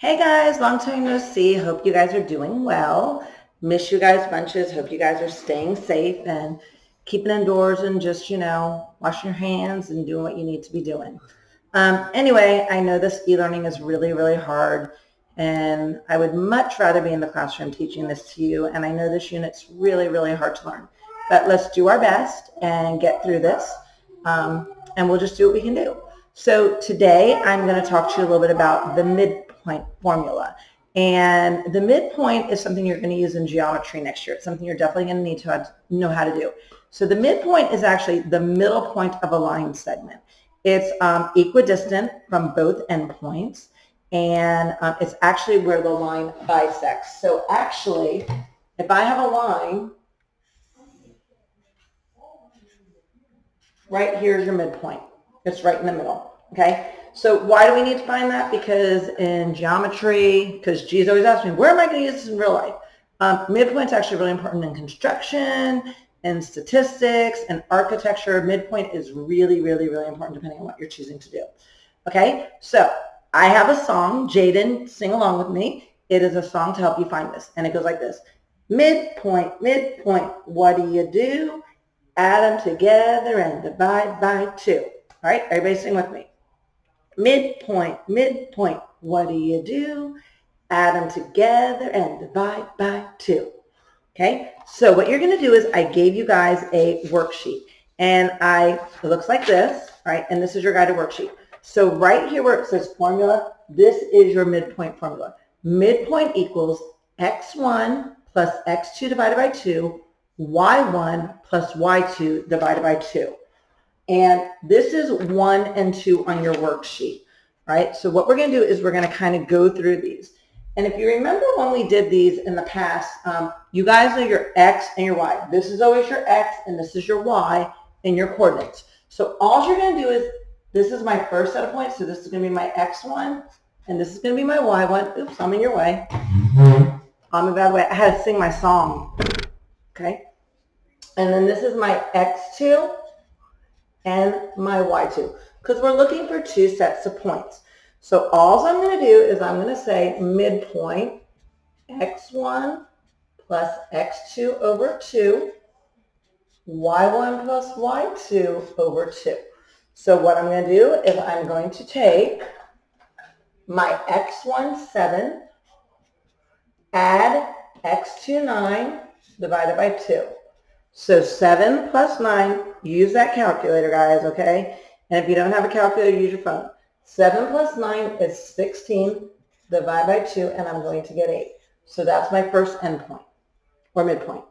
Hey guys, long time no see. Hope you guys are doing well. Miss you guys bunches. Hope you guys are staying safe and keeping indoors and just, washing your hands and doing what you need to be doing. Anyway, I know this e-learning is really, really hard and I would much rather be in the classroom teaching this to you. And I know this unit's really, really hard to learn, but let's do our best and get through this. And we'll just do what we can do. So today I'm going to talk to you a little bit about the midpoint formula. And the midpoint is something you're going to use in geometry next year. It's something you're definitely going to need to know how to do. So the midpoint is actually the middle point of a line segment. It's equidistant from both endpoints, and it's actually where the line bisects. So actually, if I have a line, right here is your midpoint. It's right in the middle, okay? So why do we need to find that? Because in geometry, because G's always asks me, where am I going to use this in real life? Midpoint's actually really important in construction and statistics and architecture. Midpoint is really, really, really important depending on what you're choosing to do. Okay, so I have a song. Jaden, sing along with me. It is a song to help you find this. And it goes like this. Midpoint, midpoint, what do you do? Add them together and divide by 2. All right, everybody sing with me. Midpoint, midpoint, what do you do? Add them together and divide by 2. Okay, so what you're going to do is I gave you guys a worksheet, and it looks like this, right? And this is your guided worksheet. So right here where it says formula, this is your midpoint formula. Midpoint equals x1 plus x2 divided by 2, y1 plus y2 divided by 2. And this is 1 and 2 on your worksheet, right? So what we're going to do is we're going to kind of go through these. And if you remember when we did these in the past, you guys know your x and your y. This is always your x and this is your y and your coordinates. So all you're going to do is, this is my first set of points. So this is going to be my x1 and this is going to be my y1. Oops, I'm in your way. I'm a bad way. I had to sing my song. Okay. And then this is my x2 and my y2 because we're looking for 2 sets of points. So all I'm going to do is I'm going to say midpoint x1 plus x2 over 2, y1 plus y2 over 2. So what I'm going to do is I'm going to take my x1 7, add x2 9 divided by 2. So 7 plus 9, use that calculator, guys, okay? And if you don't have a calculator, use your phone. 7 plus 9 is 16, divide by 2, and I'm going to get 8. So that's my first endpoint, or midpoint.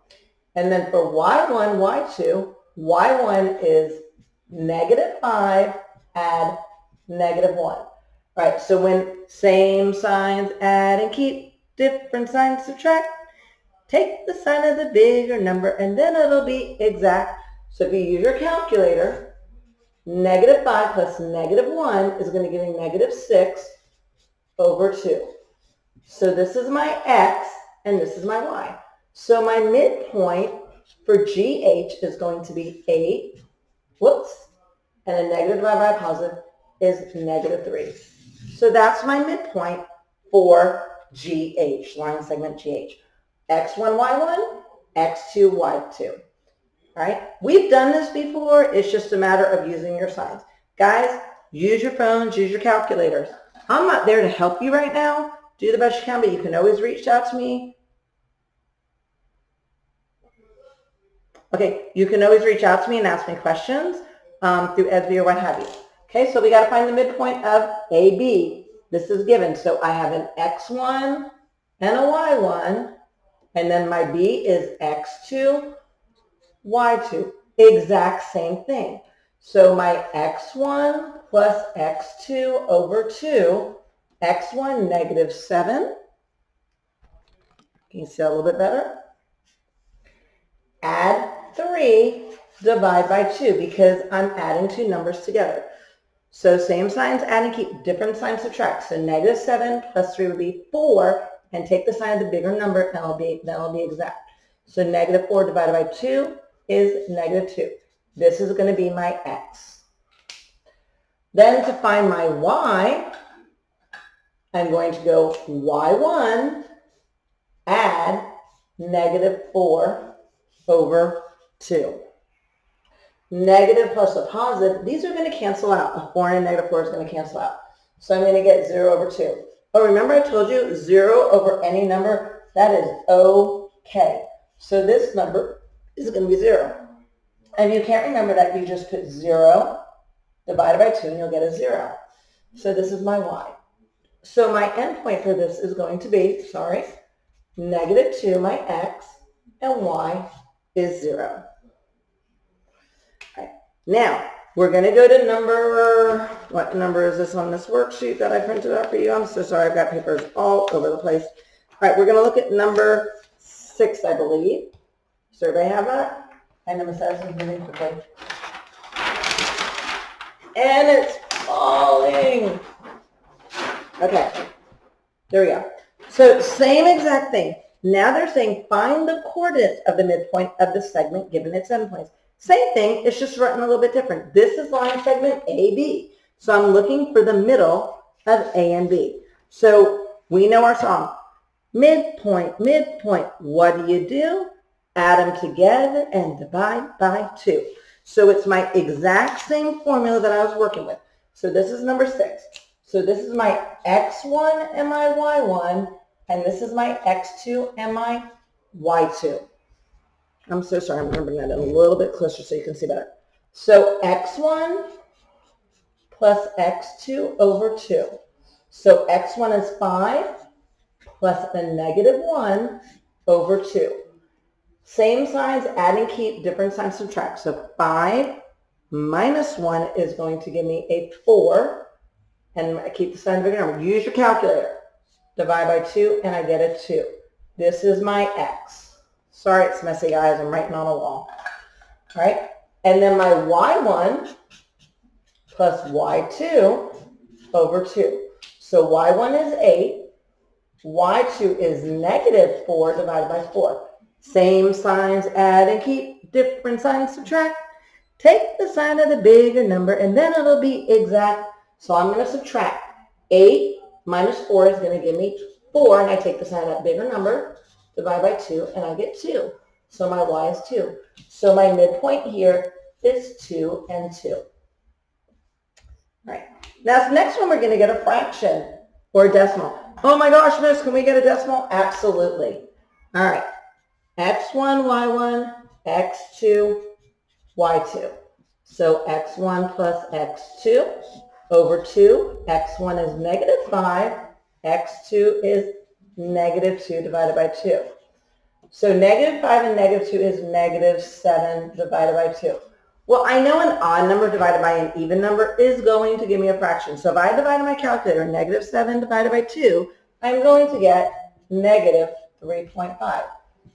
And then for y1, y2, y1 is -5, add -1. All right, so when same signs add and keep, different signs subtract, take the sign of the bigger number and then it'll be exact. So if you use your calculator, -5 plus -1 is going to give me -6 over 2. So this is my x and this is my y. So my midpoint for GH is going to be 8, and a negative divided by a positive is -3. So that's my midpoint for GH, line segment GH. X1, Y1, X2, Y2. All right? We've done this before. It's just a matter of using your signs. Guys, use your phones, use your calculators. I'm not there to help you right now. Do the best you can, but you can always reach out to me. Okay, you can always reach out to me and ask me questions through Esby or what have you. Okay, so we got to find the midpoint of AB. This is given. So I have an X1 and a Y1. And then my B is x2, y2, exact same thing. So my x1 plus x2 over 2, x1 -7. Can you see that a little bit better? Add 3, divide by 2 because I'm adding 2 numbers together. So same signs add and keep, different signs subtract. So -7 plus 3 would be 4. And take the sign of the bigger number, and that'll be exact. So -4 divided by 2 is -2. This is going to be my x. Then to find my y, I'm going to go y1 add -4 over 2. Negative plus a positive, these are going to cancel out. A 4 and a -4 is going to cancel out. So I'm going to get 0 over 2. Oh, remember I told you 0 over any number, that is okay. So this number is going to be 0. And if you can't remember that, you just put 0 divided by 2 and you'll get a 0. So this is my y. So my endpoint for this is going to be, -2, my x, and y is 0. All right. Now, we're going to go to number, what number is this on this worksheet that I printed out for you? I'm so sorry, I've got papers all over the place. All right, we're going to look at number 6, I believe. Does everybody have that? I know Miss Addison's moving quickly. And it's falling. Okay, there we go. So same exact thing. Now they're saying find the coordinates of the midpoint of the segment given its endpoints. Same thing, it's just written a little bit different. This is line segment AB. So I'm looking for the middle of A and B. So we know our song. Midpoint, midpoint. What do? Add them together and divide by 2. So it's my exact same formula that I was working with. So this is number 6. So this is my x1 and my y1, and this is my x2 and my y2. I'm so sorry, I'm remembering that a little bit closer so you can see better. So x1 plus x2 over 2. So x1 is 5 plus the -1 over 2. Same signs, add and keep, different signs subtract. So 5 minus 1 is going to give me a 4. And I keep the sign bigger number. Use your calculator. Divide by 2, and I get a 2. This is my x. Sorry, it's messy, guys. I'm writing on a wall. All right? And then my y1 plus y2 over 2. So y1 is 8. y2 is -4 divided by 4. Same signs, add and keep. Different signs, subtract. Take the sign of the bigger number, and then it'll be exact. So I'm going to subtract. 8 minus 4 is going to give me 4, and I take the sign of that bigger number, divide by 2, and I get 2. So my y is 2. So my midpoint here is 2 and 2. All right. Now, this next one, we're going to get a fraction or a decimal. Oh my gosh, Miss, can we get a decimal? Absolutely. All right. x1, y1, x2, y2. So x1 plus x2 over 2. x1 is -5. x2 is -2 divided by 2. So -5 and -2 is -7 divided by 2. Well, I know an odd number divided by an even number is going to give me a fraction. So if I divide my calculator, -7 divided by 2, I'm going to get -3.5.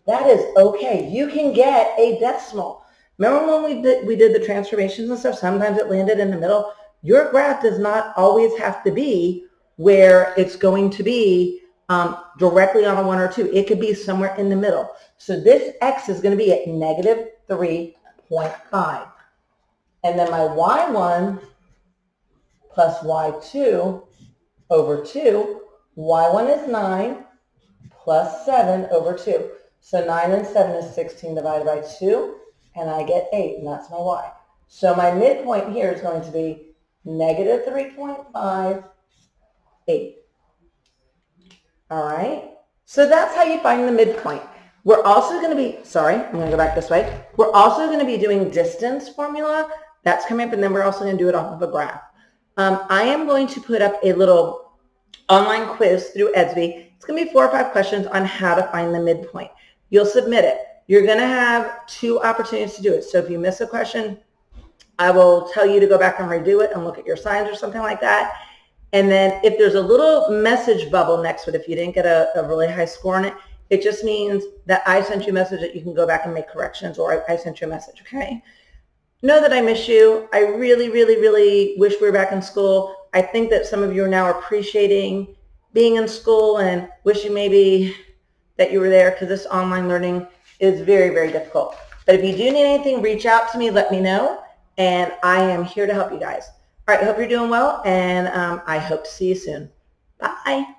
That is okay. You can get a decimal. Remember when we did the transformations and stuff? Sometimes it landed in the middle. Your graph does not always have to be where it's going to be directly on a 1 or 2. It could be somewhere in the middle. So this x is going to be at -3.5. And then my y1 plus y2 over 2. y1 is 9 plus 7 over 2. So 9 and 7 is 16 divided by 2. And I get 8, and that's my y. So my midpoint here is going to be -3.5, 8. All right? So that's how you find the midpoint. We're also going to be, I'm going to go back this way. We're also going to be doing distance formula. That's coming up, and then we're also going to do it off of a graph. I am going to put up a little online quiz through Edsby. It's going to be 4 or 5 questions on how to find the midpoint. You'll submit it. You're going to have 2 opportunities to do it. So if you miss a question, I will tell you to go back and redo it and look at your signs or something like that. And then if there's a little message bubble next to it, if you didn't get a really high score on it, it just means that I sent you a message that you can go back and make corrections, or I sent you a message, okay? Know that I miss you. I really, really, really wish we were back in school. I think that some of you are now appreciating being in school and wishing maybe that you were there, because this online learning is very, very difficult. But if you do need anything, reach out to me, let me know, and I am here to help you guys. All right, I hope you're doing well, and I hope to see you soon. Bye.